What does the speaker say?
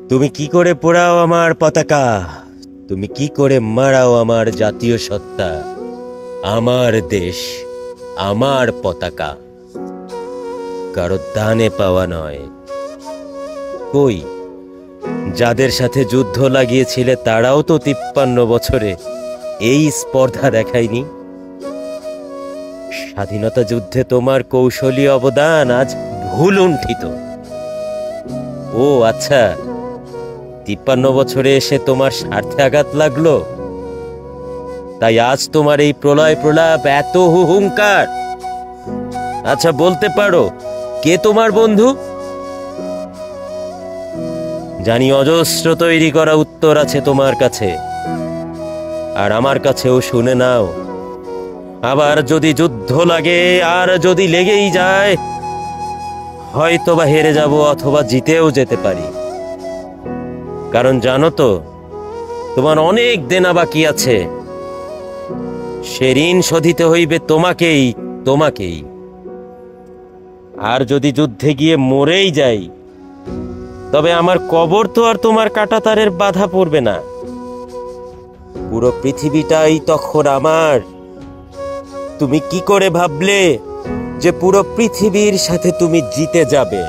তুমি কি করে পোড়াও আমার পতাকা, তুমি কি করে মারাও আমার জাতীয় সত্তা, আমার দেশ, আমার পতাকা কারো দানে পাওয়া নয়। কই, যাদের সাথে যুদ্ধ লাগিয়েছিলে তারাও তো 53 বছরে এই স্পর্ধা দেখায়নি। স্বাধীনতা যুদ্ধে তোমার কৌশলী অবদান আজ ভুলুণ্ঠিত। ও আচ্ছা, 53 বছরে এসে তোমার স্বার্থে আঘাত লাগলো, তাই আজ তোমার এই প্রলয় প্রলাপ, এত হুহুঙ্কার। আচ্ছা, বলতে পারো কে তোমার বন্ধু? জানি অজস্র তৈরি করা উত্তর আছে তোমার কাছে, আর আমার কাছেও শুনে নাও। আবার যদি যুদ্ধ লাগে, আর যদি লেগেই যায়, হয়তো বা হেরে যাব অথবা জিতেও যেতে পারি। কারণ জানো তো, তোমার অনেক দেনা বাকি আছে। সে ঋণ শোধিতে হইবে তোমাকেই, তোমাকেই। আর যদি যুদ্ধে গিয়ে মরেই যাই, তবে আমার কবর তো আর তোমার কাঁটাতারের বাধা পড়বে না। পুরো পৃথিবীটাই তখন আমার। তুমি কি করে ভাবলে যে পুরো পৃথিবীর সাথে তুমি জিতে যাবে?